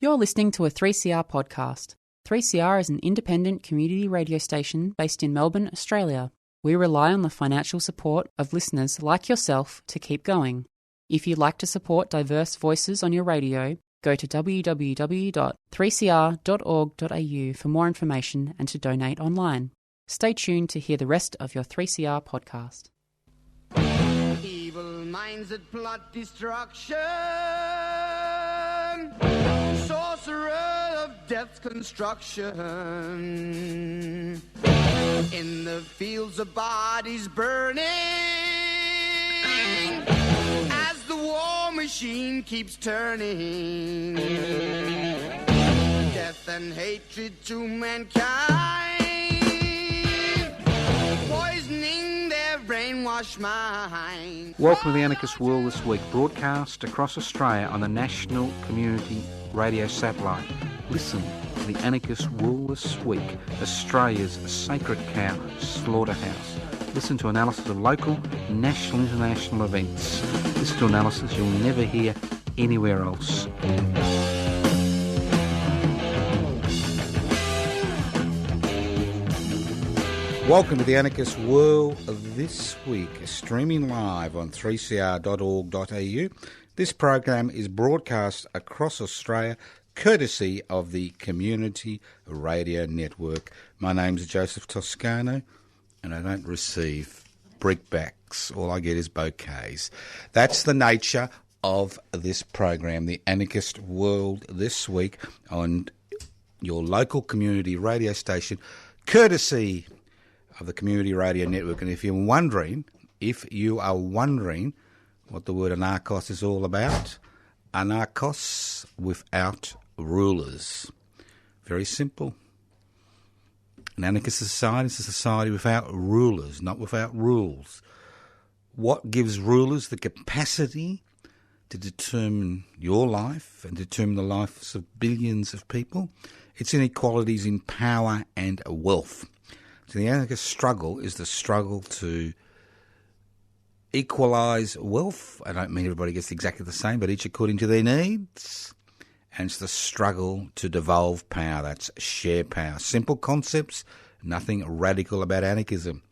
You're listening to a 3CR podcast. 3CR is an independent community radio station based in Melbourne, Australia. We rely on the financial support of listeners like yourself to keep going. If you'd like to support diverse voices on your radio, go to www.3cr.org.au for more information and to donate online. Stay tuned to hear the rest of your 3CR podcast. Evil minds that plot destruction, sorcerer of death's construction, in the fields of bodies burning, as the war machine keeps turning, death and hatred to mankind, poisoning their brainwashed mind. Welcome to the Anarchist World This Week, broadcast across Australia on the National Community Radio Satellite. Listen to the Anarchist World This Week, Australia's sacred cow slaughterhouse. Listen to analysis of local, national, international events. Listen to analysis you'll never hear anywhere else. Welcome to the Anarchist World This Week, streaming live on 3cr.org.au. This program is broadcast across Australia, courtesy of the Community Radio Network. My name's Joseph Toscano, and I don't receive brickbacks. All I get is bouquets. That's the nature of this program, the Anarchist World This Week, on your local community radio station, courtesy of the Community Radio Network. And if you are wondering what the word anarchos is all about, anarchos without rulers. Very simple. An anarchist society is a society without rulers, not without rules. What gives rulers the capacity to determine your life and determine the lives of billions of people? It's inequalities in power and wealth. So the anarchist struggle is the struggle to equalise wealth. I don't mean everybody gets exactly the same, but each according to their needs. And it's the struggle to devolve power. That's share power. Simple concepts, nothing radical about anarchism.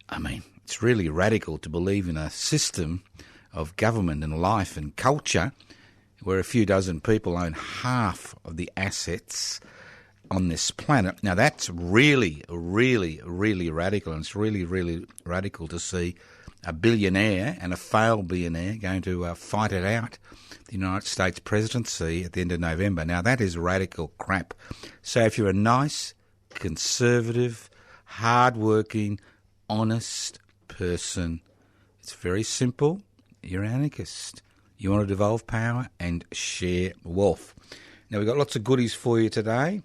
I mean, it's really radical to believe in a system of government and life and culture where a few dozen people own half of the assets on this planet. Now, that's really, really, really radical, and it's really, really radical to see a billionaire and a failed billionaire going to fight it out the United States presidency at the end of November. Now, that is radical crap. So if you're a nice, conservative, hard-working, honest person, it's very simple. You're an anarchist. You want to devolve power and share wealth. Now, we've got lots of goodies for you today,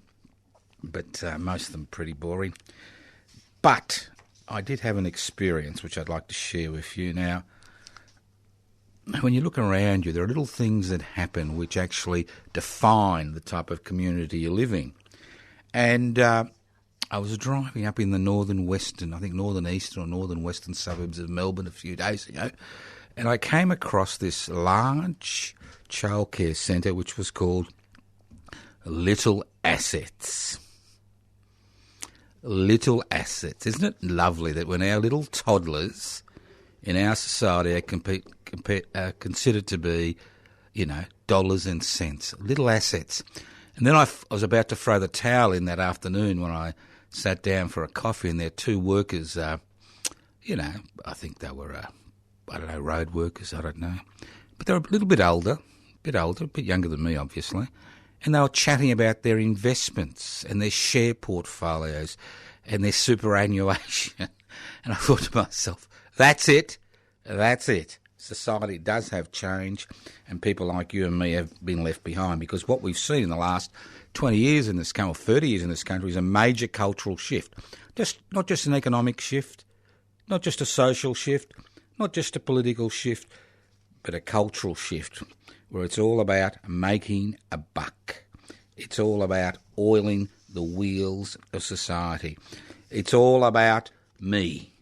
but most of them pretty boring. But I did have an experience which I'd like to share with you. Now, when you look around you, there are little things that happen which actually define the type of community you're living. And I was driving up in the northern eastern suburbs of Melbourne a few days ago, and I came across this large childcare centre which was called Little Assets. Little Assets. Isn't it lovely that when our little toddlers in our society are considered to be, dollars and cents, little assets. And then I was about to throw the towel in that afternoon when I sat down for a coffee, and there were two workers, I think they were, road workers, I don't know. But they were a little bit older, a bit younger than me, obviously. And they were chatting about their investments and their share portfolios and their superannuation. And I thought to myself, that's it. Society does have change, and people like you and me have been left behind, because what we've seen in the last 20 years in this country, or 30 years in this country, is a major cultural shift. Not just an economic shift, not just a social shift, not just a political shift, but a cultural shift, where it's all about making a buck. It's all about oiling the wheels of society. It's all about me,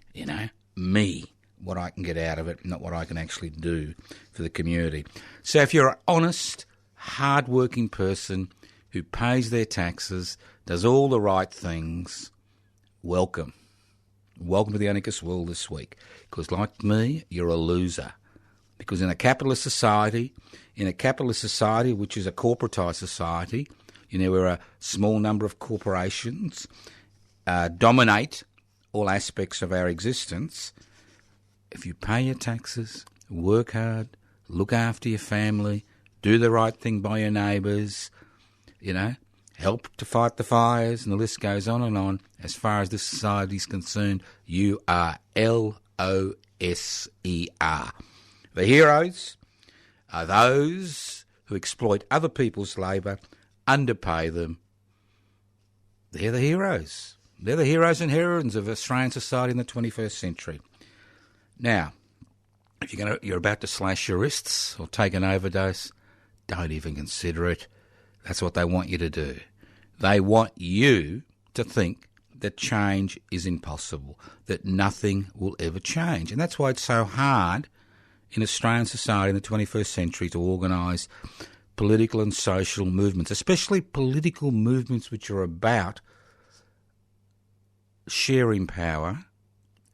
me, what I can get out of it, not what I can actually do for the community. So if you're an honest, hard-working person who pays their taxes, does all the right things, welcome. Welcome to the Anarchist World this week. Because like me, you're a loser. Because in a capitalist society which is a corporatised society, where a small number of corporations dominate all aspects of our existence, if you pay your taxes, work hard, look after your family, do the right thing by your neighbours, help to fight the fires, and the list goes on and on. As far as this society is concerned, you are LOSER. The heroes are those who exploit other people's labour, underpay them. They're the heroes. They're the heroes and heroines of Australian society in the 21st century. Now, if you're about to slash your wrists or take an overdose, don't even consider it. That's what they want you to do. They want you to think that change is impossible, that nothing will ever change. And that's why it's so hard in Australian society in the 21st century to organise political and social movements, especially political movements which are about sharing power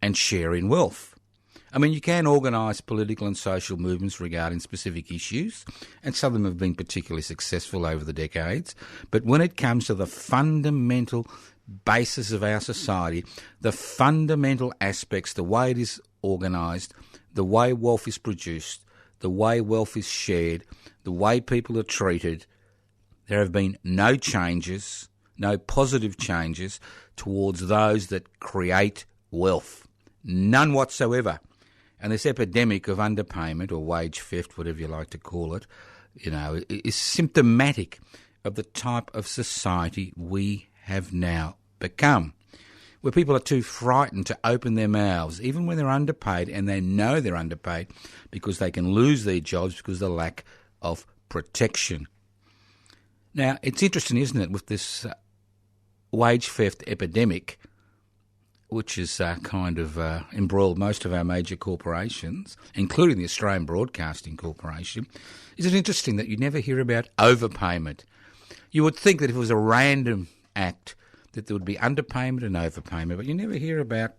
and sharing wealth. I mean, you can organise political and social movements regarding specific issues, and some of them have been particularly successful over the decades. But when it comes to the fundamental basis of our society, the fundamental aspects, the way it is organised, the way wealth is produced, the way wealth is shared, the way people are treated, there have been no changes, no positive changes towards those that create wealth. None whatsoever. And this epidemic of underpayment or wage theft, whatever you like to call it, is symptomatic of the type of society we have now become, where people are too frightened to open their mouths, even when they're underpaid, and they know they're underpaid because they can lose their jobs because of the lack of protection. Now, it's interesting, isn't it, with this wage theft epidemic, which has embroiled most of our major corporations, including the Australian Broadcasting Corporation. Is it interesting that you never hear about overpayment? You would think that if it was a random act that there would be underpayment and overpayment, but you never hear about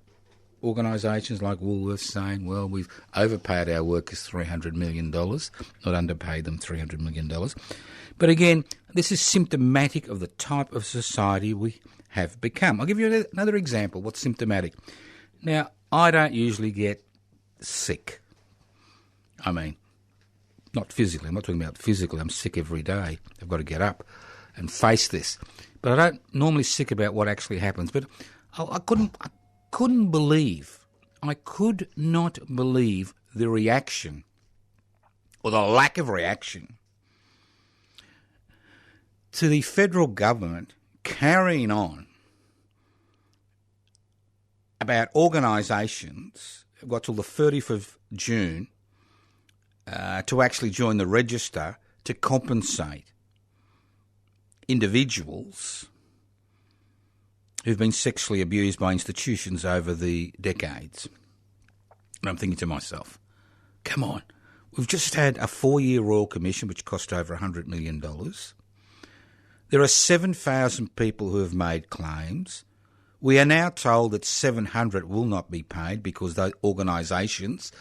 organisations like Woolworths saying, well, we've overpaid our workers $300 million, not underpaid them $300 million. But again, this is symptomatic of the type of society we have become. I'll give you another example, what's symptomatic. Now, I don't usually get sick. I mean, not physically. I'm not talking about physically. I'm sick every day. I've got to get up and face this. But I don't normally sick about what actually happens. But I could not believe the reaction or the lack of reaction to the federal government carrying on about organisations who've got till the 30th of June to actually join the register to compensate individuals who've been sexually abused by institutions over the decades. And I'm thinking to myself, come on, we've just had a 4-year Royal Commission which cost over $100 million. There are 7,000 people who have made claims. We are now told that 700 will not be paid because those organisations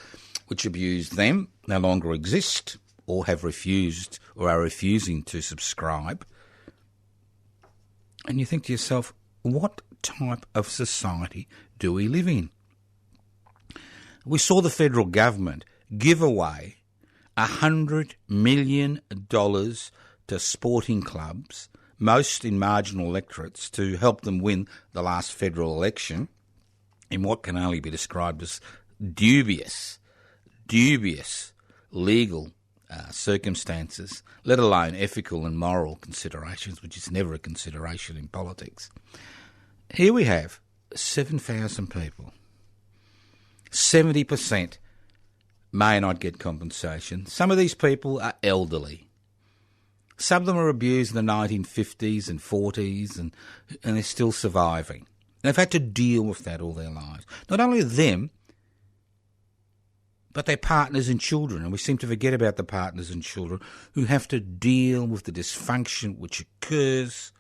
which abused them no longer exist or have refused or are refusing to subscribe. And you think to yourself, what type of society do we live in? We saw the federal government give away $100 million to sporting clubs, most in marginal electorates, to help them win the last federal election in what can only be described as dubious legal circumstances, let alone ethical and moral considerations, which is never a consideration in politics. Here we have 7,000 people. 70% may not get compensation. Some of these people are elderly. Some of them were abused in the 1950s and 40s and they're still surviving. They've had to deal with that all their lives. Not only them, but they're partners and children, and we seem to forget about the partners and children who have to deal with the dysfunction which occurs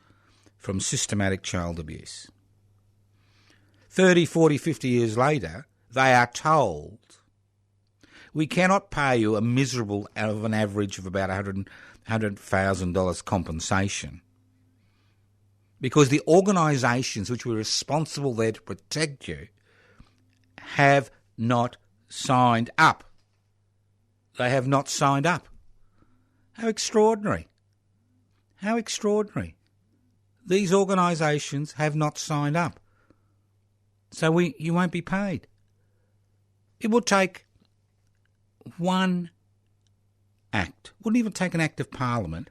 from systematic child abuse. 30, 40, 50 years later, they are told, we cannot pay you a miserable, of an average of about $100,000 compensation, because the organisations which were responsible there to protect you have not signed up. They have not signed up. How extraordinary. How extraordinary. These organisations have not signed up. So you won't be paid. It will take one act, wouldn't even take an act of Parliament,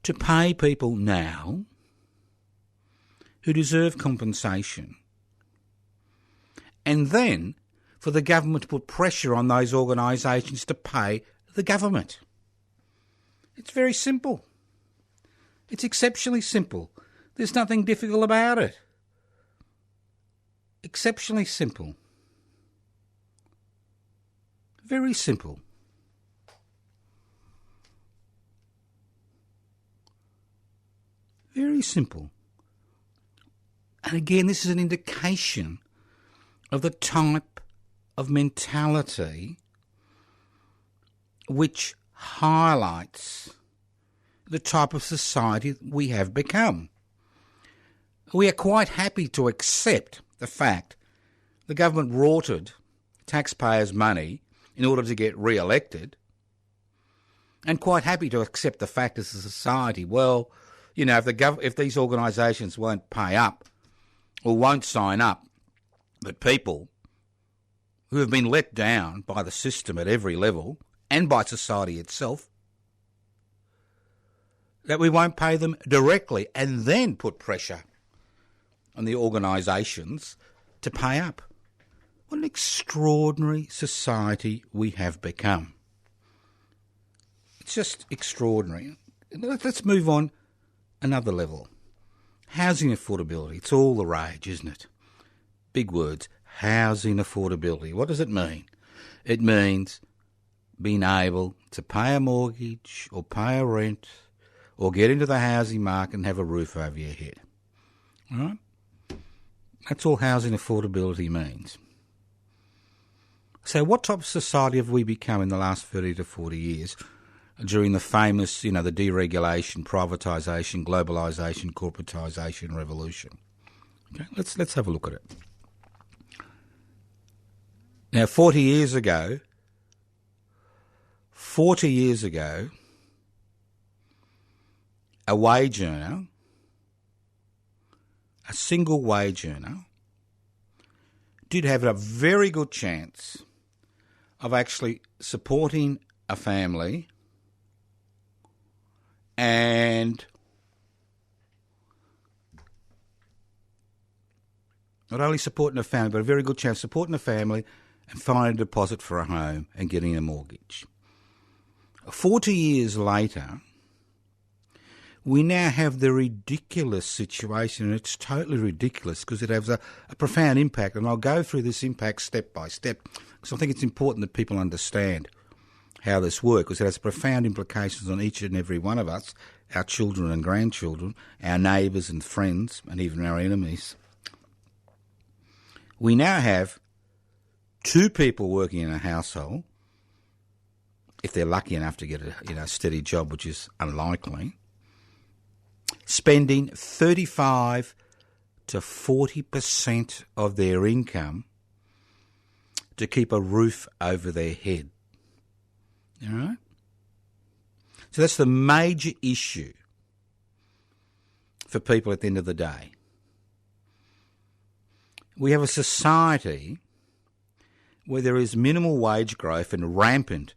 to pay people now who deserve compensation, and then for the government to put pressure on those organisations to pay the government. It's very simple. It's exceptionally simple. There's nothing difficult about it. Exceptionally simple. Very simple. Very simple. And again, this is an indication of the type of mentality which highlights the type of society we have become. We are quite happy to accept the fact the government rorted taxpayers' money in order to get re-elected, and quite happy to accept the fact as a society, well, you know, if these organisations won't pay up or won't sign up, that people who have been let down by the system at every level and by society itself, that we won't pay them directly and then put pressure on the organisations to pay up. What an extraordinary society we have become. It's just extraordinary. Let's move on another level. Housing affordability. It's all the rage, isn't it? Big words. Housing affordability. What does it mean? It means being able to pay a mortgage or pay a rent or get into the housing market and have a roof over your head. All right? That's all housing affordability means. So what type of society have we become in the last 30 to 40 years during the famous, the deregulation, privatisation, globalisation, corporatisation revolution? Okay, let's have a look at it. Now, 40 years ago, a wage earner, a single wage earner, did have a very good chance of actually supporting a family and not only supporting a family, but a very good chance of supporting a family and finding a deposit for a home and getting a mortgage. 40 years later, we now have the ridiculous situation, and it's totally ridiculous because it has a profound impact, and I'll go through this impact step by step because I think it's important that people understand how this works, because it has profound implications on each and every one of us, our children and grandchildren, our neighbours and friends, and even our enemies. We now have two people working in a household, if they're lucky enough to get a steady job, which is unlikely, spending 35 to 40% of their income to keep a roof over their head. All right? So that's the major issue for people at the end of the day. We have a society where there is minimal wage growth and rampant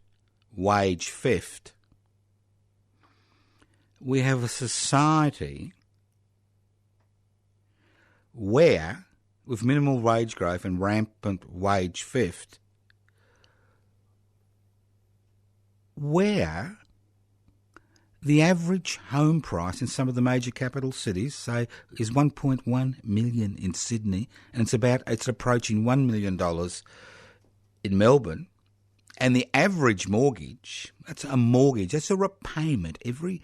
wage theft. We have a society where, with minimal wage growth and rampant wage theft, where the average home price in some of the major capital cities, say, is 1.1 million in Sydney, and it's approaching $1 million in Melbourne, and the average mortgage, that's a mortgage, that's a repayment every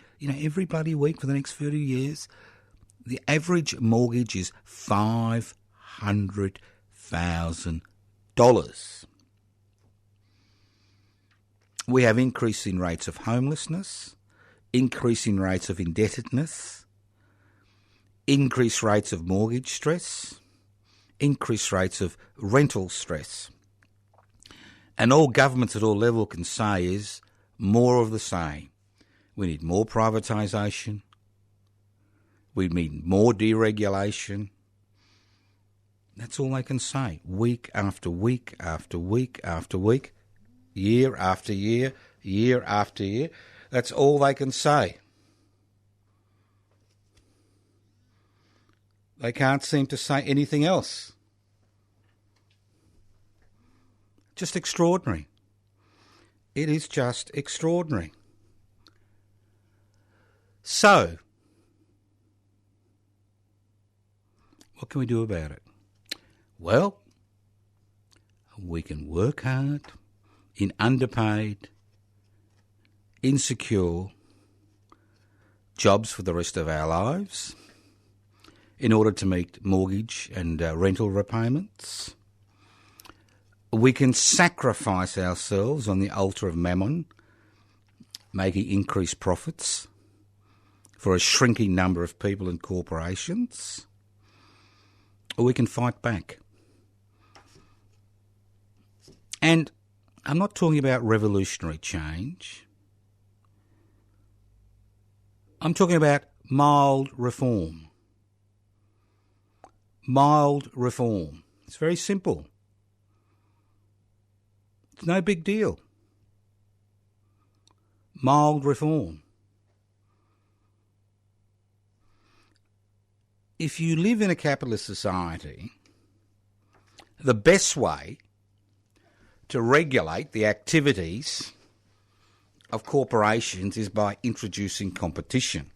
bloody week for the next 30 years. The average mortgage is $500,000. We have increasing rates of homelessness, increasing rates of indebtedness, increased rates of mortgage stress, increased rates of rental stress. And all governments at all levels can say is more of the same. We need more privatisation. We need more deregulation. That's all they can say, week after week after week after week, year after year, year after year. That's all they can say. They can't seem to say anything else. Just extraordinary. It is just extraordinary. So, what can we do about it? Well, we can work hard in underpaid, insecure jobs for the rest of our lives in order to meet mortgage and rental repayments. We can sacrifice ourselves on the altar of mammon, making increased profits for a shrinking number of people and corporations, or we can fight back. And I'm not talking about revolutionary change. I'm talking about mild reform. Mild reform. It's very simple. It's no big deal. Mild reform. If you live in a capitalist society, the best way to regulate the activities of corporations is by introducing competition.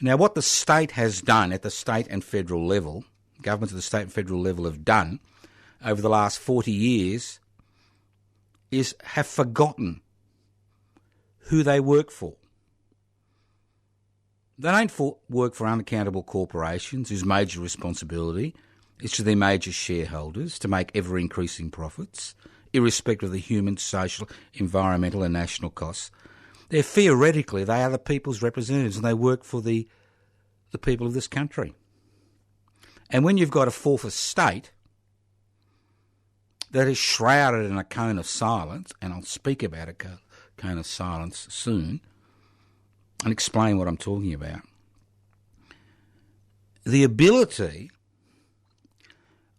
Now, what the state has done at the state and federal level, governments at the state and federal level have done over the last 40 years is have forgotten who they work for. They don't work for unaccountable corporations whose major responsibility is to their major shareholders to make ever-increasing profits, irrespective of the human, social, environmental and national costs. Theoretically, they are the people's representatives and they work for the people of this country. And when you've got a fourth estate that is shrouded in a cone of silence, and I'll speak about a cone of silence soon and explain what I'm talking about, the ability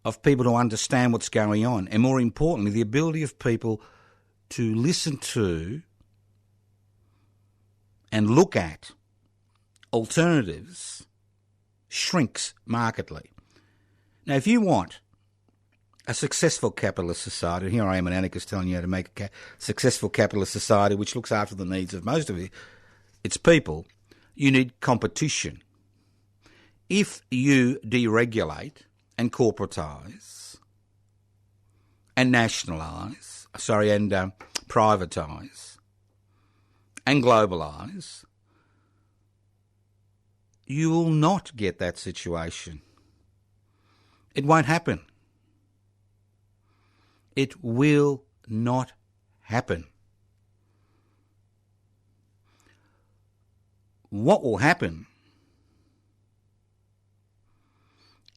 of people to understand what's going on, and more importantly, the ability of people to listen to and look at alternatives shrinks markedly. Now, if you want a successful capitalist society, and here I am, an anarchist, telling you how to make a successful capitalist society which looks after the needs of most of its people, you need competition. If you deregulate and corporatise and nationalise, and privatise and globalise, you will not get that situation. It won't happen. It will not happen. What will happen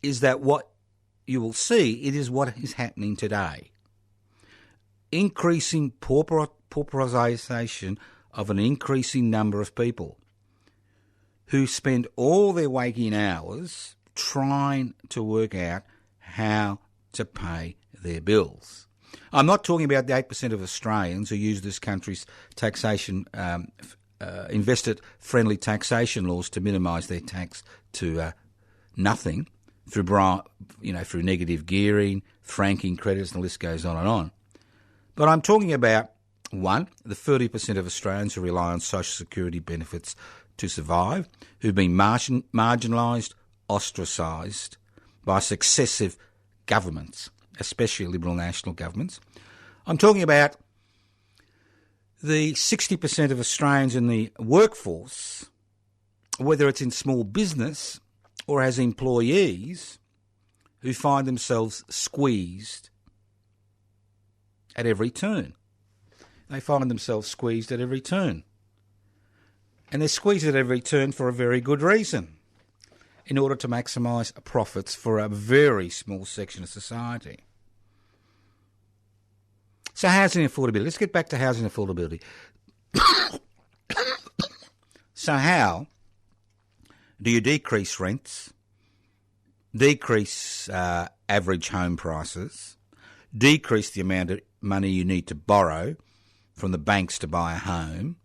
is that what you will see, it is what is happening today. Increasing pauperisation of an increasing number of people who spend all their waking hours trying to work out how to pay their bills. I'm not talking about the 8% of Australians who use this country's taxation, investor-friendly taxation laws to minimise their tax to nothing through negative gearing, franking credits, and the list goes on and on. But I'm talking about, one, the 30% of Australians who rely on social security benefits to survive, who've been marginalised, ostracised by successive governments especially Liberal national governments. I'm talking about the 60% of Australians in the workforce, whether it's in small business or as employees, who find themselves squeezed at every turn. They find themselves squeezed at every turn. And they're squeezed at every turn for a very good reason, in order to maximise profits for a very small section of society. So housing affordability. Let's get back to housing affordability. So how do you decrease rents, decrease average home prices, decrease the amount of money you need to borrow from the banks to buy a home,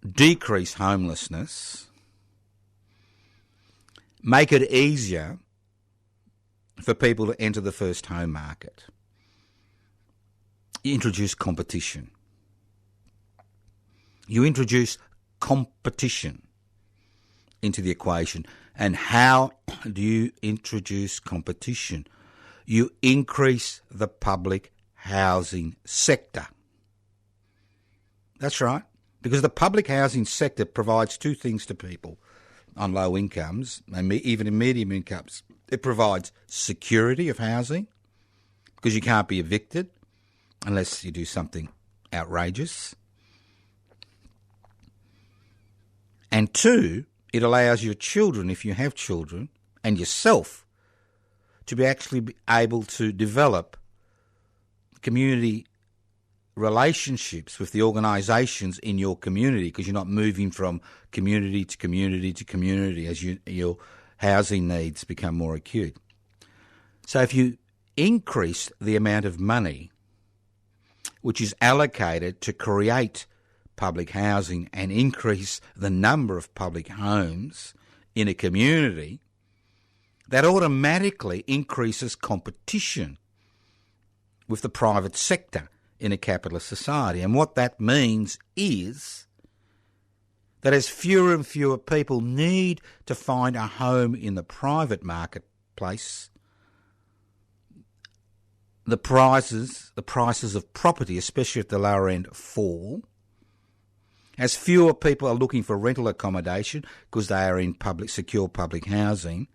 decrease homelessness, make it easier for people to enter the first home market? You introduce competition. You introduce competition into the equation. And how do you introduce competition? You increase the public housing sector. That's right. Because the public housing sector provides two things to people on low incomes, and even in medium incomes. It provides security of housing, because you can't be evicted unless you do something outrageous. And two, it allows your children, if you have children, and yourself, to be actually able to develop community relationships with the organisations in your community, because you're not moving from community to community to community as your housing needs become more acute. So if you increase the amount of money which is allocated to create public housing and increase the number of public homes in a community, that automatically increases competition with the private sector in a capitalist society. And what that means is that as fewer and fewer people need to find a home in the private marketplace, the prices of property, especially at the lower end, fall. As fewer people are looking for rental accommodation because they are in secure public housing,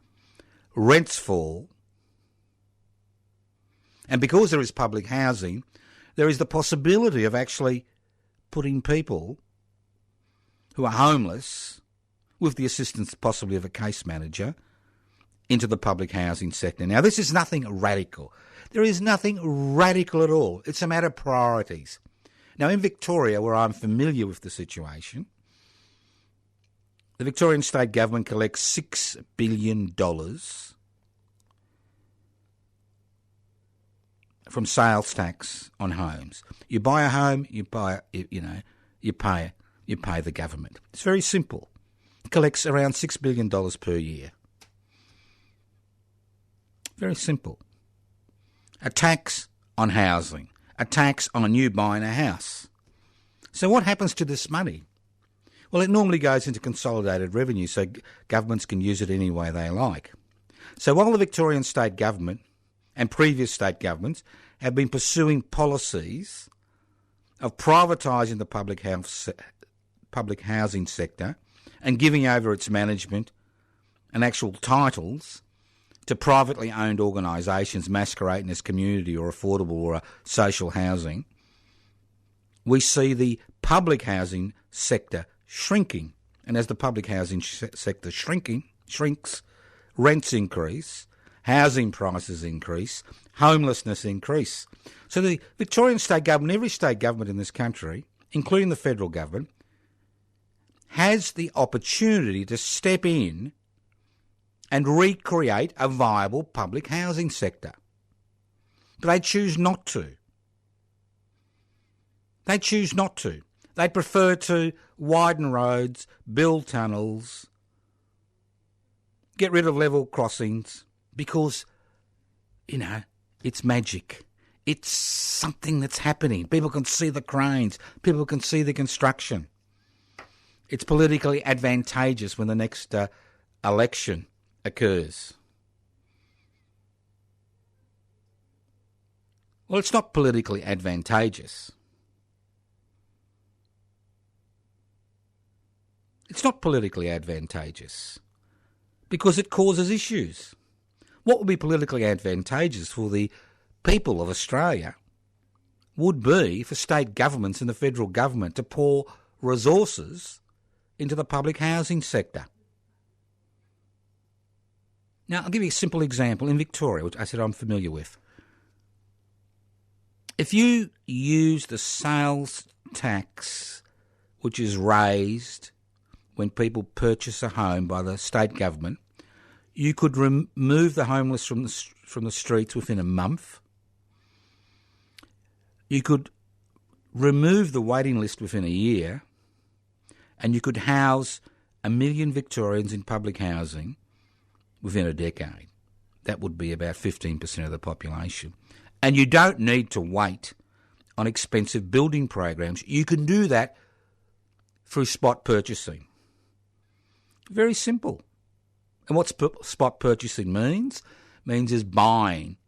rents fall. And because there is public housing, there is the possibility of actually putting people who are homeless, with the assistance possibly of a case manager, into the public housing sector. Now, this is nothing radical. There is nothing radical at all. It's a matter of priorities. Now, in Victoria, where I'm familiar with the situation, the Victorian state government collects $6 billion from sales tax on homes. You buy a home, you pay the government. It's very simple. It collects around $6 billion per year. Very simple. A tax on housing, a tax on you buying a house. So what happens to this money? Well, it normally goes into consolidated revenue, so governments can use it any way they like. So while the Victorian state government and previous state governments have been pursuing policies of privatising the public housing sector and giving over its management and actual titles to privately owned organisations masquerading as community or affordable or social housing, we see the public housing sector shrinking. And as the public housing sector shrinks, rents increase, housing prices increase, homelessness increase. So the Victorian state government, every state government in this country, including the federal government, has the opportunity to step in and recreate a viable public housing sector. But they choose not to. They choose not to. They prefer to widen roads, build tunnels, get rid of level crossings, because, it's magic. It's something that's happening. People can see the cranes. People can see the construction. It's politically advantageous when the next election occurs. Well, it's not politically advantageous. It's not politically advantageous because it causes issues. What would be politically advantageous for the people of Australia would be for state governments and the federal government to pour resources into the public housing sector. Now, I'll give you a simple example. In Victoria, which I said I'm familiar with, if you use the sales tax which is raised when people purchase a home by the state government, you could remove the homeless from the streets within a month. You could remove the waiting list within a year, and you could house 1 million Victorians in public housing within a decade. That would be about 15% of the population. And you don't need to wait on expensive building programs. You can do that through spot purchasing. Very simple. And what spot purchasing means is buying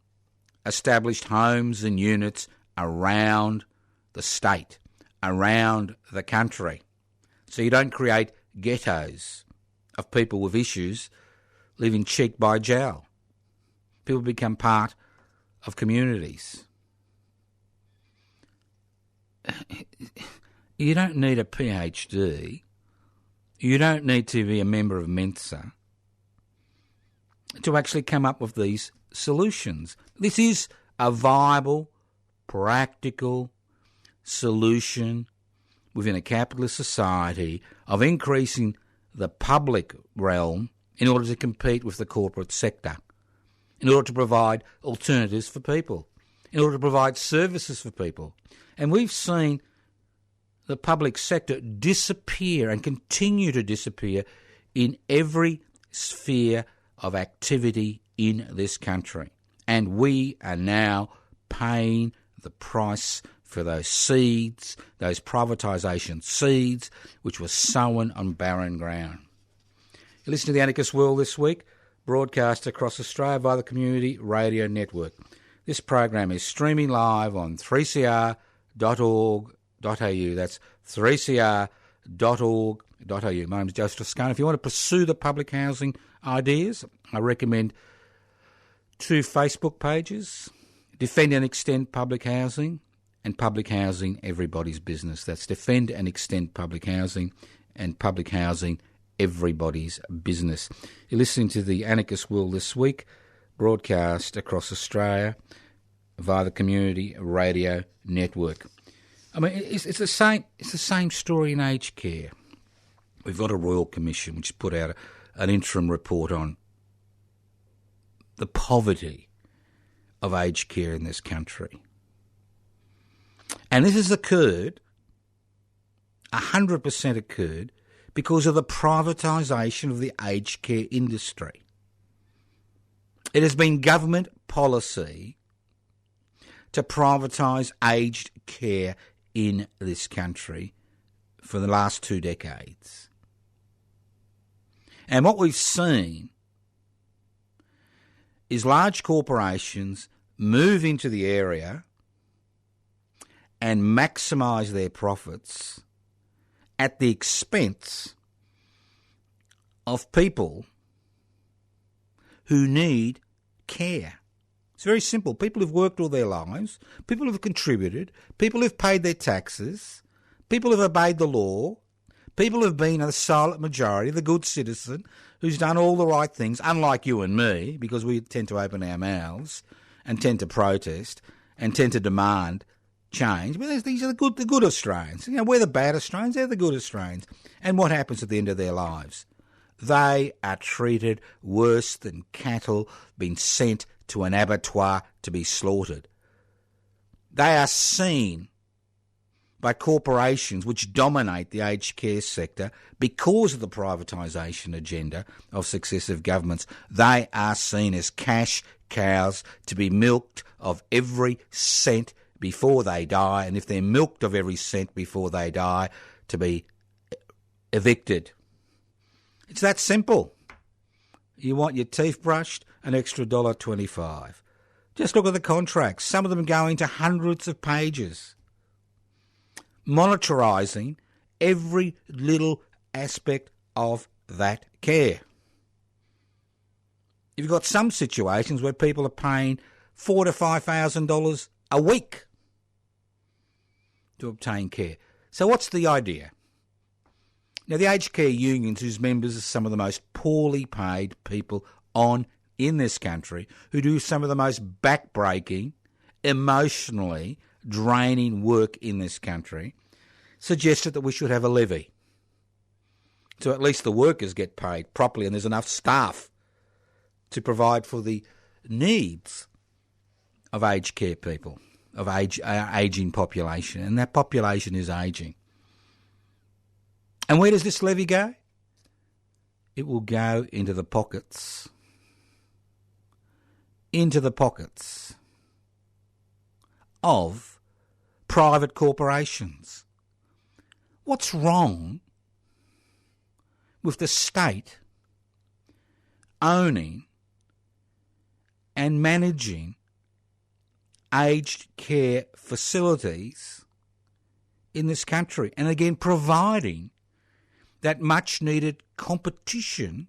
established homes and units around the state, around the country. So you don't create ghettos of people with issues living cheek by jowl. People become part of communities. You don't need a PhD. You don't need to be a member of Mensa to actually come up with these solutions. This is a viable, practical solution within a capitalist society of increasing the public realm in order to compete with the corporate sector, in order to provide alternatives for people, in order to provide services for people. And we've seen the public sector disappear and continue to disappear in every sphere of activity in this country. And we are now paying the price for those seeds, those privatisation seeds, which were sown on barren ground. You listen to The Anarchist World this week, broadcast across Australia via the Community Radio Network. This program is streaming live on 3cr.org.au. That's 3cr.org.au. My name is Joseph Toscano. If you want to pursue the public housing ideas, I recommend 2 Facebook pages, Defend and Extend Public Housing and Public Housing Everybody's Business. That's Defend and Extend Public Housing and Public Housing Everybody's Business. You're listening to The Anarchist World this week, broadcast across Australia via the Community Radio Network. I mean, it's the same story in aged care. We've got a Royal Commission which put out an interim report on the poverty of aged care in this country. And this has occurred, 100% occurred, because of the privatisation of the aged care industry. It has been government policy to privatise aged care in this country for the last 2 decades. And what we've seen is large corporations move into the area and maximise their profits at the expense of people who need care. It's very simple. People who've worked all their lives, people who've contributed, people who've paid their taxes, people who've obeyed the law, people who've been a silent majority, the good citizen, who's done all the right things, unlike you and me, because we tend to open our mouths and tend to protest and tend to demand change. But these are the good Australians. You know, we're the bad Australians, they're the good Australians. And what happens at the end of their lives? They are treated worse than cattle being sent to an abattoir to be slaughtered. They are seen by corporations which dominate the aged care sector because of the privatisation agenda of successive governments. They are seen as cash cows to be milked of every cent before they die, and if they're milked of every cent before they die, to be evicted. It's that simple. You want your teeth brushed, an extra $1.25. Just look at the contracts. Some of them go into hundreds of pages, monetarising every little aspect of that care. You've got some situations where people are paying $4,000 to $5,000 a week to obtain care. So what's the idea? Now, the aged care unions, whose members are some of the most poorly paid people in this country, who do some of the most backbreaking, emotionally draining work in this country, suggested that we should have a levy. So at least the workers get paid properly and there's enough staff to provide for the needs of aged care people, of ageing population. And that population is ageing. And where does this levy go? It will go into the pockets. Into the pockets of private corporations. What's wrong with the state owning and managing aged care facilities in this country, and again providing that much needed competition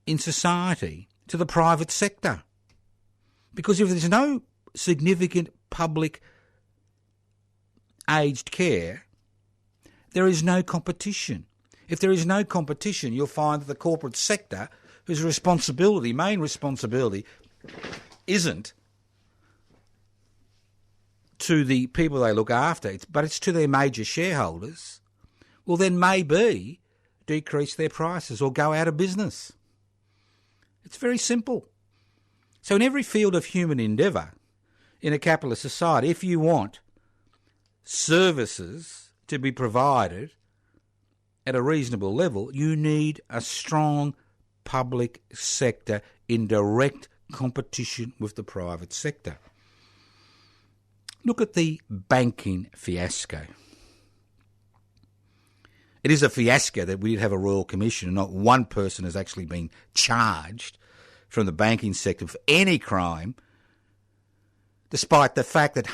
in society to the private sector? Because if there's no significant public aged care, there is no competition. If there is no competition, you'll find that the corporate sector, whose main responsibility isn't to the people they look after, but it's to their major shareholders, will then maybe decrease their prices or go out of business. It's very simple. So in every field of human endeavour in a capitalist society, if you want services to be provided at a reasonable level, you need a strong public sector in direct competition with the private sector. Look at the banking fiasco. It is a fiasco that we did have a Royal Commission and not one person has actually been charged from the banking sector for any crime, despite the fact that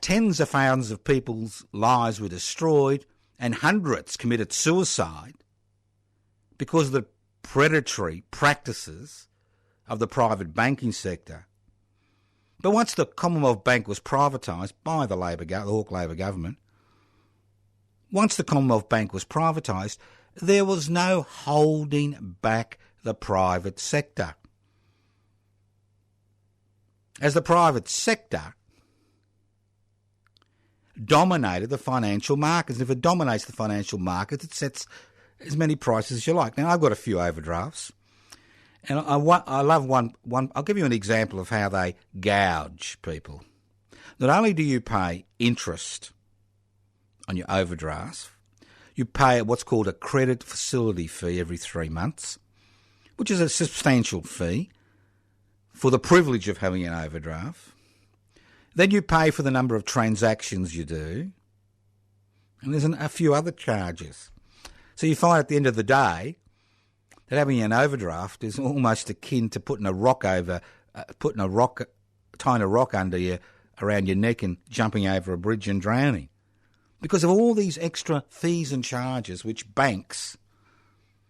tens of thousands of people's lives were destroyed and hundreds committed suicide because of the predatory practices of the private banking sector. But once the Commonwealth Bank was privatised by the Hawke Labor government, once the Commonwealth Bank was privatised, there was no holding back the private sector. As the private sector dominated the financial markets. If it dominates the financial markets, it sets as many prices as you like. Now, I've got a few overdrafts, and I love one. I'll give you an example of how they gouge people. Not only do you pay interest on your overdrafts, you pay what's called a credit facility fee every 3 months, which is a substantial fee for the privilege of having an overdraft. Then you pay for the number of transactions you do, and there's a few other charges. So you find at the end of the day that having an overdraft is almost akin to tying a rock under you, around your neck and jumping over a bridge and drowning. Because of all these extra fees and charges which banks,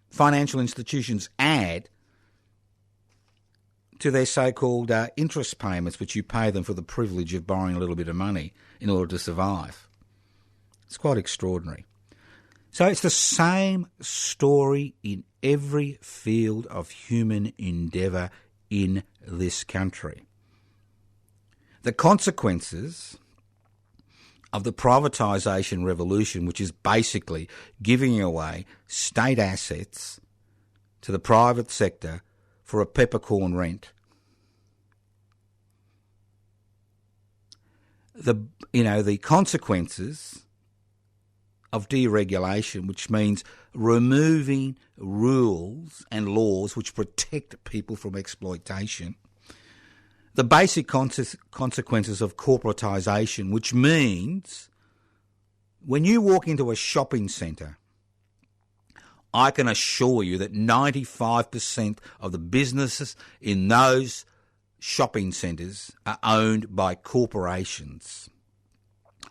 financial institutions add to their so-called interest payments, which you pay them for the privilege of borrowing a little bit of money in order to survive. It's quite extraordinary. So it's the same story in every field of human endeavour in this country. The consequences of the privatisation revolution, which is basically giving away state assets to the private sector for a peppercorn rent. The consequences of deregulation, which means removing rules and laws which protect people from exploitation. The basic consequences of corporatisation, which means when you walk into a shopping centre, I can assure you that 95% of the businesses in those shopping centres are owned by corporations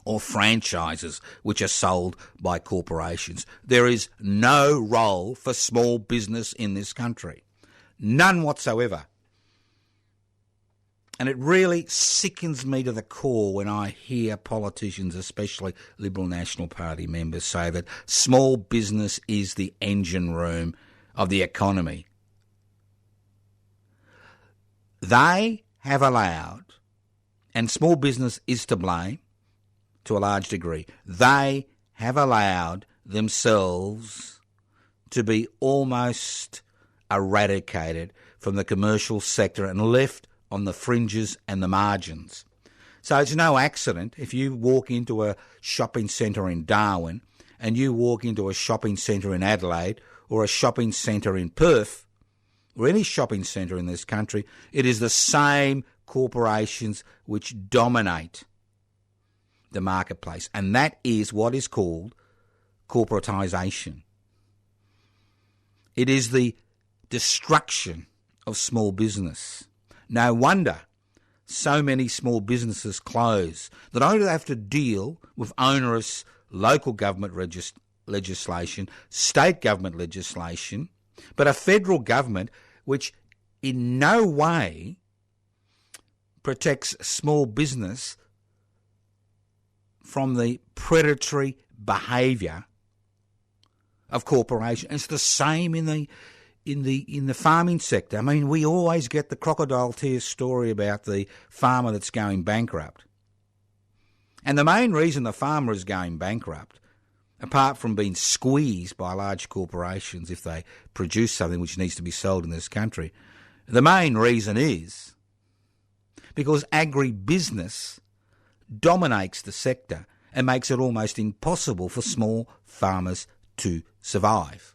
or franchises which are sold by corporations. There is no role for small business in this country. None whatsoever. And it really sickens me to the core when I hear politicians, especially Liberal National Party members, say that small business is the engine room of the economy. They have allowed, and small business is to blame to a large degree, they have allowed themselves to be almost eradicated from the commercial sector and left on the fringes and the margins. So it's no accident if you walk into a shopping centre in Darwin and you walk into a shopping centre in Adelaide or a shopping centre in Perth or any shopping centre in this country, it is the same corporations which dominate the marketplace. And that is what is called corporatisation. It is the destruction of small business. No wonder so many small businesses close. Not only do they have to deal with onerous local government legislation, state government legislation, but a federal government which in no way protects small business from the predatory behaviour of corporations. It's the same in the farming sector. I mean, we always get the crocodile tears story about the farmer that's going bankrupt. And the main reason the farmer is going bankrupt, apart from being squeezed by large corporations if they produce something which needs to be sold in this country, the main reason is because agribusiness dominates the sector and makes it almost impossible for small farmers to survive.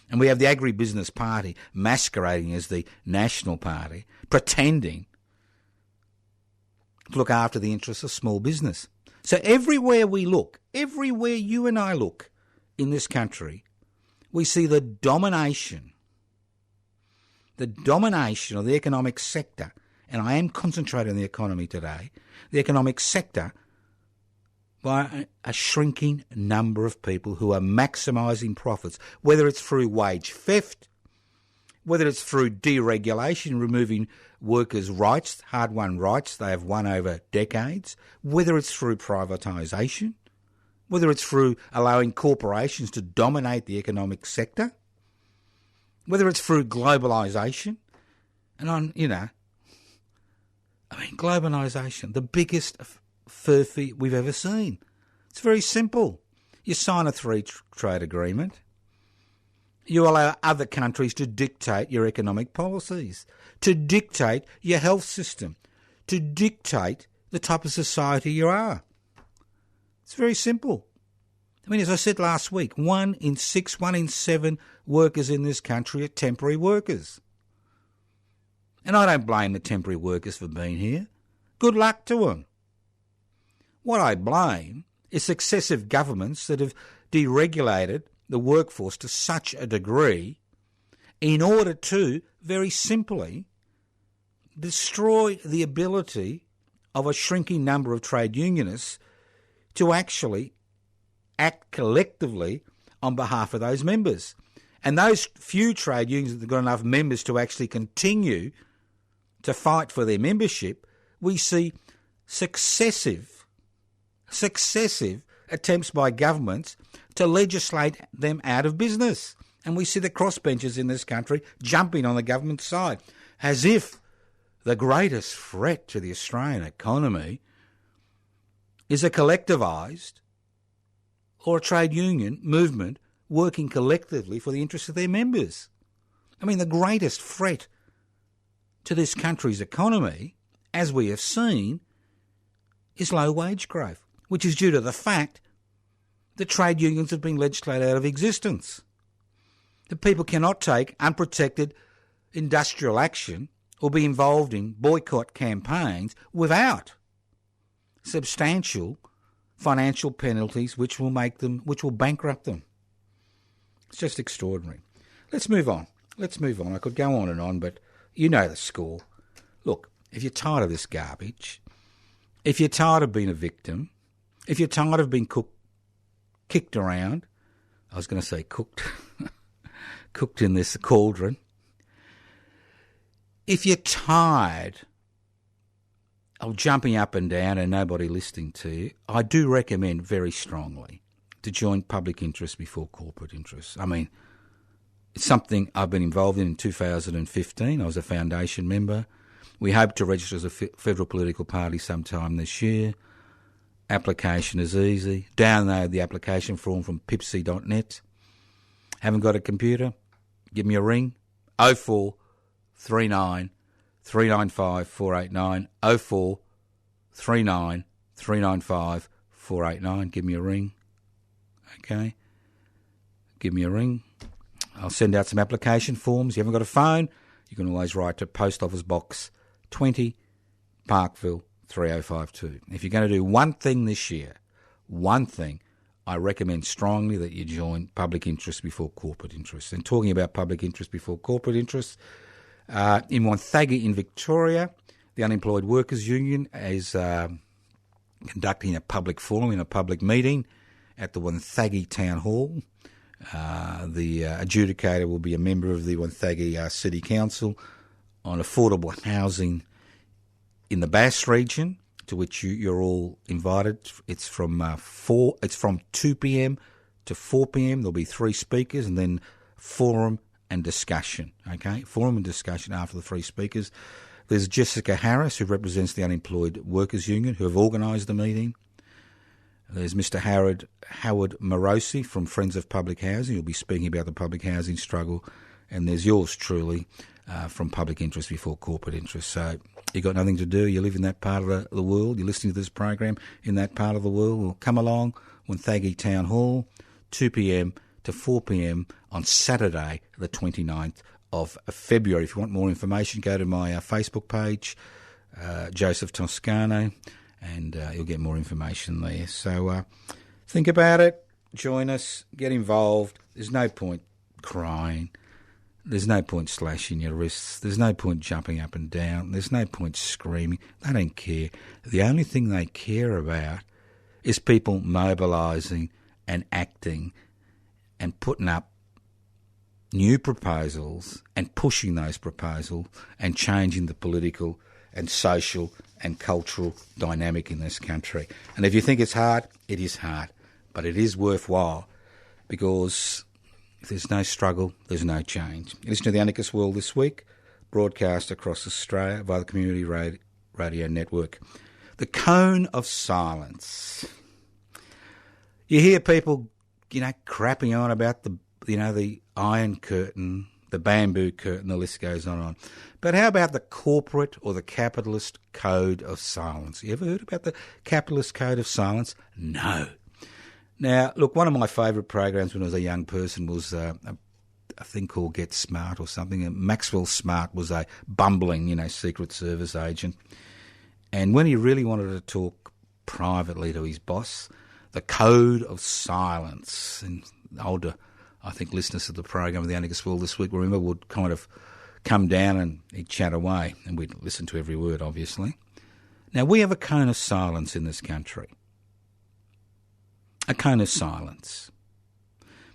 And we have the agribusiness party masquerading as the National Party, pretending to look after the interests of small business. So everywhere we look, everywhere you and I look in this country, we see the domination of the economic sector, and I am concentrating on the economy today, the economic sector, by a shrinking number of people who are maximising profits, whether it's through wage theft, whether it's through deregulation, removing workers' rights, hard-won rights they have won over decades, whether it's through privatisation, whether it's through allowing corporations to dominate the economic sector, whether it's through globalisation, and globalisation, the biggest furphy we've ever seen. It's very simple. You sign a free trade agreement. You allow other countries to dictate your economic policies, to dictate your health system, to dictate the type of society you are. It's very simple. I mean, as I said last week, 1 in 6, 1 in 7 workers in this country are temporary workers. And I don't blame the temporary workers for being here. Good luck to them. What I blame is successive governments that have deregulated the workforce to such a degree in order to, very simply, destroy the ability of a shrinking number of trade unionists to actually act collectively on behalf of those members. And those few trade unions that have got enough members to actually continue to fight for their membership, we see successive attempts by governments to legislate them out of business. And we see the crossbenchers in this country jumping on the government side, as if the greatest threat to the Australian economy is a collectivised or a trade union movement working collectively for the interests of their members. I mean, the greatest threat to this country's economy, as we have seen, is low wage growth, which is due to the fact that trade unions have been legislated out of existence. That people cannot take unprotected industrial action or be involved in boycott campaigns without substantial financial penalties which will bankrupt them. It's just extraordinary. Let's move on. I could go on and on, but you know the score. Look, if you're tired of this garbage, if you're tired of being a victim, if you're tired of being kicked around, I was going to say cooked, cooked in this cauldron. If you're tired of jumping up and down and nobody listening to you, I do recommend very strongly to join public interest before corporate interest. I mean, it's something I've been involved in 2015. I was a foundation member. We hope to register as a federal political party sometime this year. Application is easy. Download the application form from pipsy.net. Haven't got a computer? Give me a ring. 0439 395 489. 0439 395 489. Give me a ring. Okay? Give me a ring. I'll send out some application forms. You haven't got a phone? You can always write to Post Office Box 20, Parkville 3052. If you're going to do one thing this year, one thing, I recommend strongly that you join public interest before corporate interest. And talking about public interest before corporate interest, in Wonthaggi in Victoria, the Unemployed Workers Union is conducting a public forum in a public meeting at the Wonthaggi Town Hall. The adjudicator will be a member of the Wonthaggi City Council on affordable housing in the Bass region, to which you're all invited. It's from 2 p.m. to 4 p.m. There'll be 3 speakers and then forum and discussion. Okay, forum and discussion after the 3 speakers. There's Jessica Harris, who represents the Unemployed Workers Union, who have organised the meeting. There's Mr. Howard Morosi from Friends of Public Housing, who'll be speaking about the public housing struggle. And there's yours truly from Public Interest Before Corporate Interest. So you've got nothing to do. You live in that part of the world. You're listening to this program in that part of the world. Well, come along, Wonthaggi Town Hall, 2 p.m. to 4 p.m. on Saturday, the 29th of February. If you want more information, go to my Facebook page, Joseph Toscano, and you'll get more information there. So think about it. Join us. Get involved. There's no point crying. There's no point slashing your wrists. There's no point jumping up and down. There's no point screaming. They don't care. The only thing they care about is people mobilising and acting and putting up new proposals and pushing those proposals and changing the political and social and cultural dynamic in this country. And if you think it's hard, it is hard. But it is worthwhile, because if there's no struggle, there's no change. You listen to The Anarchist World this week, broadcast across Australia via the Community Radio Network. The cone of silence. You hear people, crapping on about the Iron Curtain, the Bamboo Curtain, the list goes on and on. But how about the corporate or the capitalist code of silence? You ever heard about the capitalist code of silence? No. Now, look, one of my favourite programs when I was a young person was a thing called Get Smart or something. And Maxwell Smart was a bumbling, Secret Service agent. And when he really wanted to talk privately to his boss, the code of silence, and older, I think, listeners of the program of The Anarchist World this week, remember, would kind of come down and he'd chat away, and we'd listen to every word, obviously. Now, we have a cone of silence in this country. A cone of silence.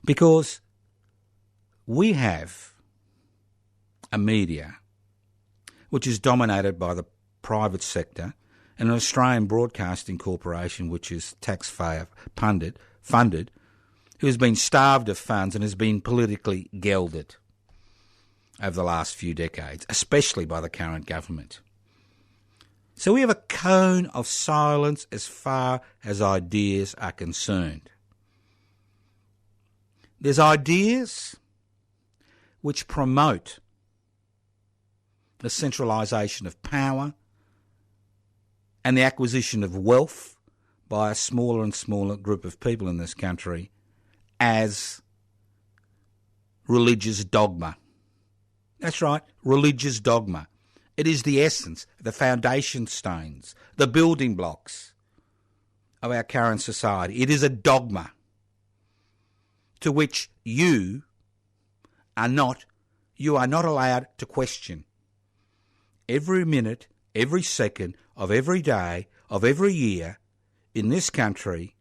Because we have a media which is dominated by the private sector and an Australian Broadcasting Corporation which is taxpayer funded, who has been starved of funds and has been politically gelded over the last few decades, especially by the current government. So we have a cone of silence as far as ideas are concerned. There's ideas which promote the centralisation of power and the acquisition of wealth by a smaller and smaller group of people in this country as religious dogma. That's right, religious dogma. It is the essence, the foundation stones, the building blocks of our current society. It is a dogma to which you are not allowed to question. Every minute, every second of every day of every year in this country,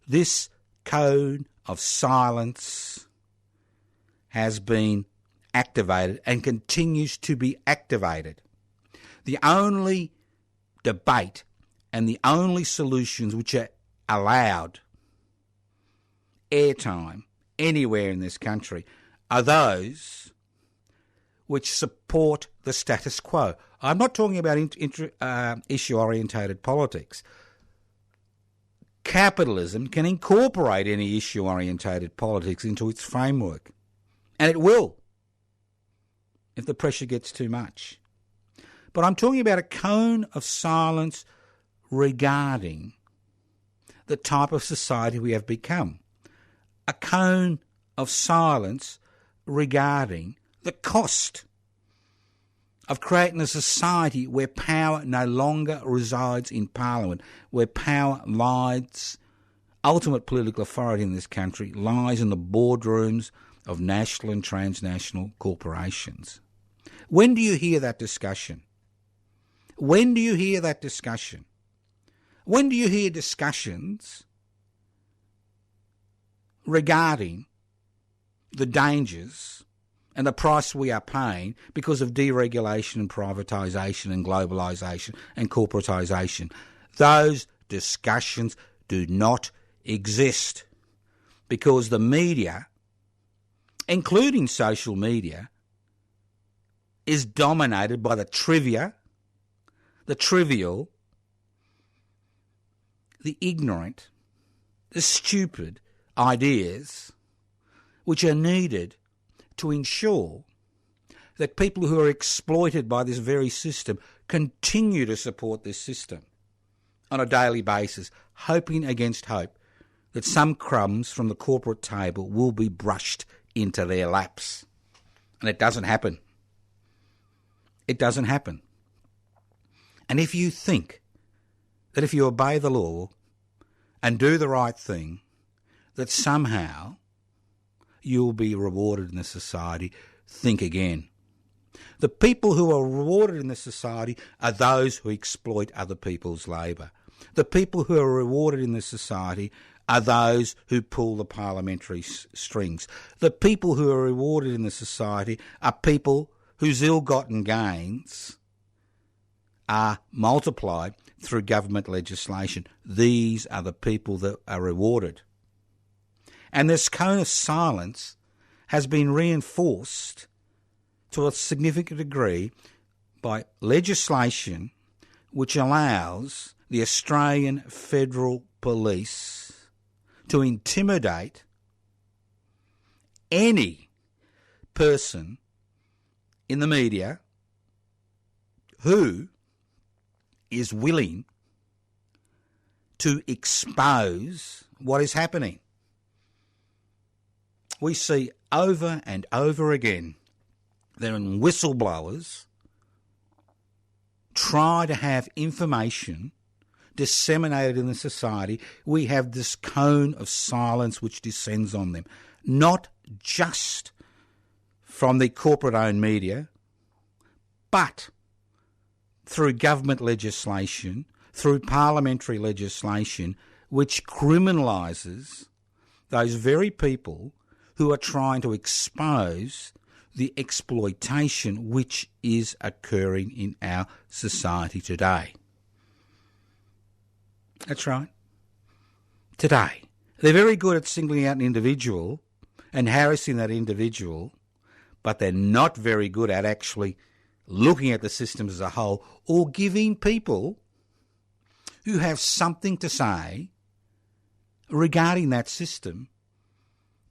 this code of silence has been activated and continues to be activated. The only debate and the only solutions which are allowed airtime anywhere in this country are those which support the status quo. I'm not talking about issue-orientated politics. Capitalism can incorporate any issue-orientated politics into its framework, and it will if the pressure gets too much. But I'm talking about a cone of silence regarding the type of society we have become. A cone of silence regarding the cost of creating a society where power no longer resides in Parliament, where power lies, ultimate political authority in this country lies in the boardrooms of national and transnational corporations. When do you hear that discussion? When do you hear that discussion? When do you hear discussions regarding the dangers and the price we are paying because of deregulation and privatisation and globalisation and corporatisation? Those discussions do not exist because the media, including social media, is dominated by the trivia, the trivial, the ignorant, the stupid ideas which are needed to ensure that people who are exploited by this very system continue to support this system on a daily basis, hoping against hope that some crumbs from the corporate table will be brushed into their laps. And it doesn't happen. It doesn't happen. And if you think that if you obey the law and do the right thing, that somehow you'll be rewarded in this society, think again. The people who are rewarded in this society are those who exploit other people's labour. The people who are rewarded in this society are those who pull the parliamentary strings. The people who are rewarded in this society are people whose ill-gotten gains are multiplied through government legislation. These are the people that are rewarded. And this cone of silence has been reinforced to a significant degree by legislation which allows the Australian Federal Police to intimidate any person in the media who is willing to expose what is happening. We see over and over again that when whistleblowers try to have information disseminated in the society, we have this cone of silence which descends on them, not just from the corporate-owned media, but through government legislation, through parliamentary legislation, which criminalises those very people who are trying to expose the exploitation which is occurring in our society today. That's right. Today. They're very good at singling out an individual and harassing that individual, but they're not very good at actually looking at the system as a whole or giving people who have something to say regarding that system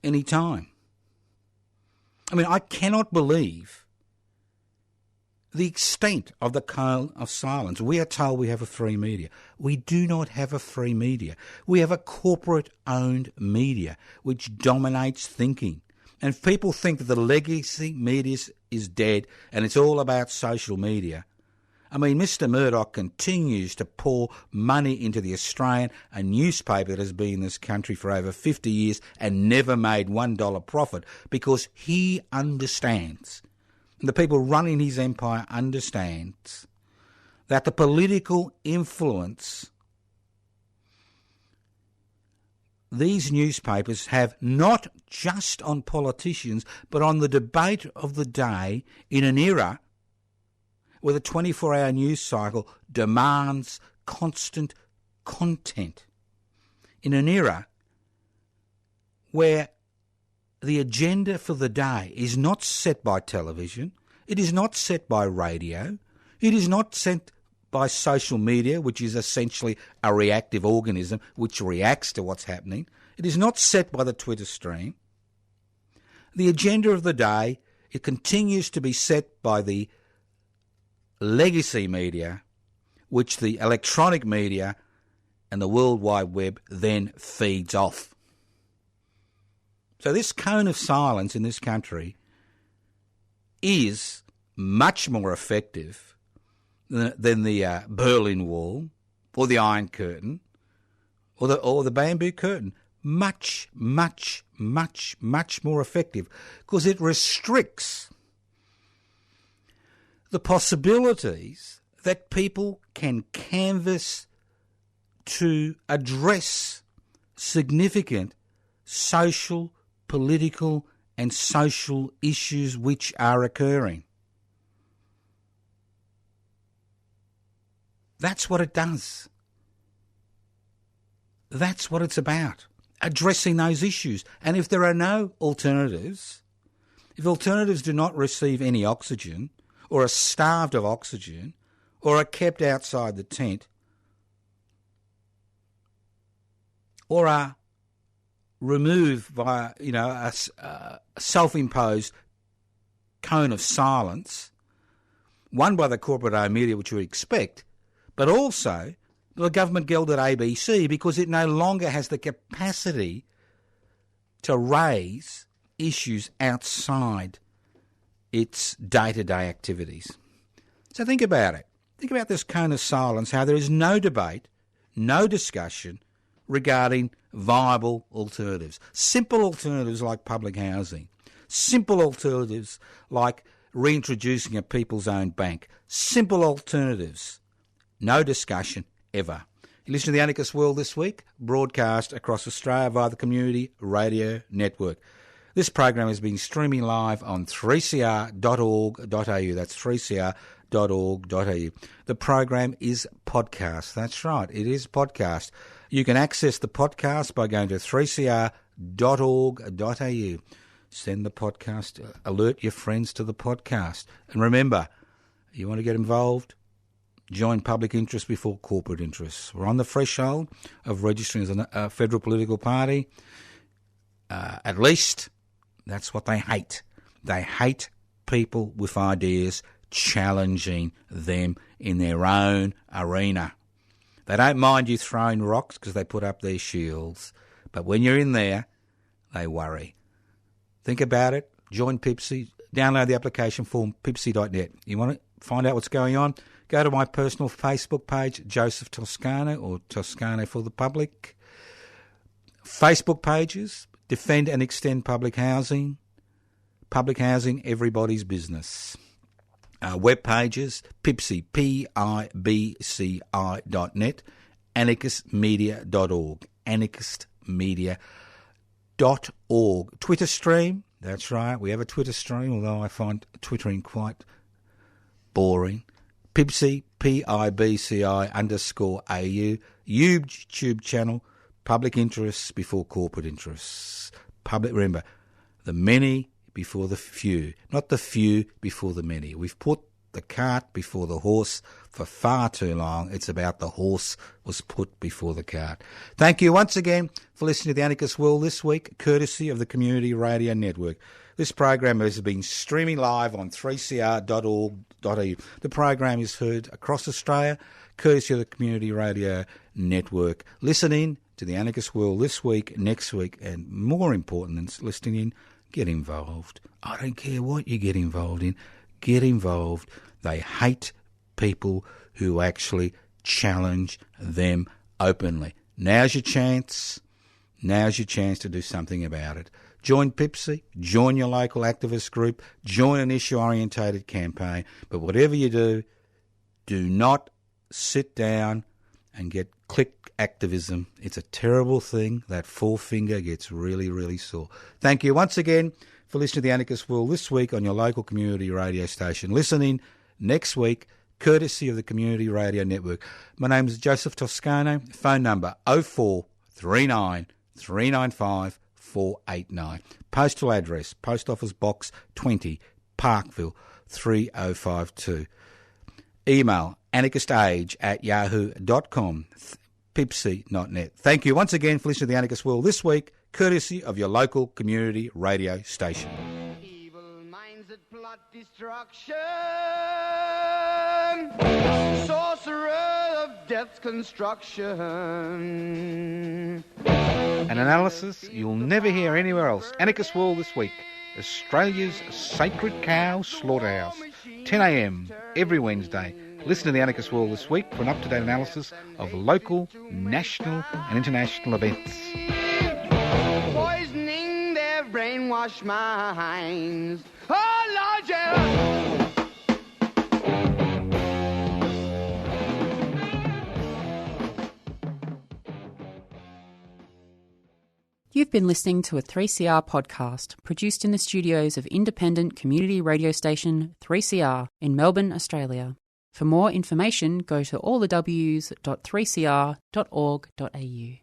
any time. I mean, I cannot believe the extent of the cone of silence. We are told we have a free media. We do not have a free media. We have a corporate-owned media which dominates thinking. And if people think that the legacy media is dead and it's all about social media, I mean, Mr Murdoch continues to pour money into the Australian, a newspaper that has been in this country for over 50 years and never made $1 profit, because he understands, and the people running his empire understands, that the political influence these newspapers have not just on politicians, but on the debate of the day in an era where the 24-hour news cycle demands constant content. In an era where the agenda for the day is not set by television, it is not set by radio, it is not set by social media, which is essentially a reactive organism which reacts to what's happening. It is not set by the Twitter stream. The agenda of the day, it continues to be set by the legacy media, which the electronic media and the World Wide Web then feeds off. So this cone of silence in this country is much more effective than the Berlin Wall or the Iron Curtain or the bamboo curtain. Much, much, much, much more effective because it restricts the possibilities that people can canvass to address significant social, political and social issues which are occurring. That's what it does. That's what it's about, addressing those issues. And if there are no alternatives, if alternatives do not receive any oxygen or are starved of oxygen or are kept outside the tent or are removed by, a self-imposed cone of silence, one by the corporate-owned media, which you would expect, but also the government-gelded ABC, because it no longer has the capacity to raise issues outside its day-to-day activities. So think about it. Think about this cone of silence, how there is no debate, no discussion regarding viable alternatives. Simple alternatives like public housing. Simple alternatives like reintroducing a people's own bank. Simple alternatives. No discussion ever. You listen to The Anarchist World this week, broadcast across Australia via the Community Radio Network. This program has been streaming live on 3cr.org.au. That's 3cr.org.au. The program is podcast. That's right, it is podcast. You can access the podcast by going to 3cr.org.au. Send the podcast, alert your friends to the podcast. And remember, you want to get involved? Join public interest before corporate interests. We're on the threshold of registering as a federal political party. At least that's what they hate. They hate people with ideas challenging them in their own arena. They don't mind you throwing rocks because they put up their shields. But when you're in there, they worry. Think about it. Join Pipsy. Download the application form, pipsy.net. You want to find out what's going on? Go to my personal Facebook page, Joseph Toscano, or Toscano for the Public. Facebook pages, Defend and Extend Public Housing. Public Housing, Everybody's Business. Web pages, Pipsy, pibci.net, anarchistmedia.org, anarchistmedia.org. Twitter stream, that's right, we have a Twitter stream, although I find twittering quite boring. Pibci, PIBCI_AU, YouTube channel, public interests before corporate interests. Remember, the many before the few, not the few before the many. We've put the cart before the horse for far too long. It's about the horse was put before the cart. Thank you once again for listening to The Anarchist World this week, courtesy of the Community Radio Network. This program has been streaming live on 3cr.org.au. The program is heard across Australia, courtesy of the Community Radio Network. Listen in to The Anarchist World this week, next week, and more important than listening in, get involved. I don't care what you get involved in. Get involved. They hate people who actually challenge them openly. Now's your chance. Now's your chance to do something about it. Join Pipsy, join your local activist group, join an issue-orientated campaign. But whatever you do, do not sit down and get click activism. It's a terrible thing. That forefinger gets really, really sore. Thank you once again for listening to the Anarchist World this week on your local community radio station. Listen in next week, courtesy of the Community Radio Network. My name is Joseph Toscano. Phone number 0439 395 489. Postal address, Post Office Box 20, Parkville 3052. Email anarchistage@yahoo.com, pipsy.net. Thank you once again for listening to the Anarchist World this week, courtesy of your local community radio station. Evil minds that plot destruction, sorcerer of death's construction. An analysis you'll never hear anywhere else. Anarchist World this week, Australia's sacred cow slaughterhouse, 10 a.m. every Wednesday. Listen to the Anarchist World this week for an up-to-date analysis of local, national and international events. Poisoning their brainwashed minds. Oh, Lord, yeah. You've been listening to a 3CR podcast produced in the studios of independent community radio station 3CR in Melbourne, Australia. For more information, go to allthews.3cr.org.au.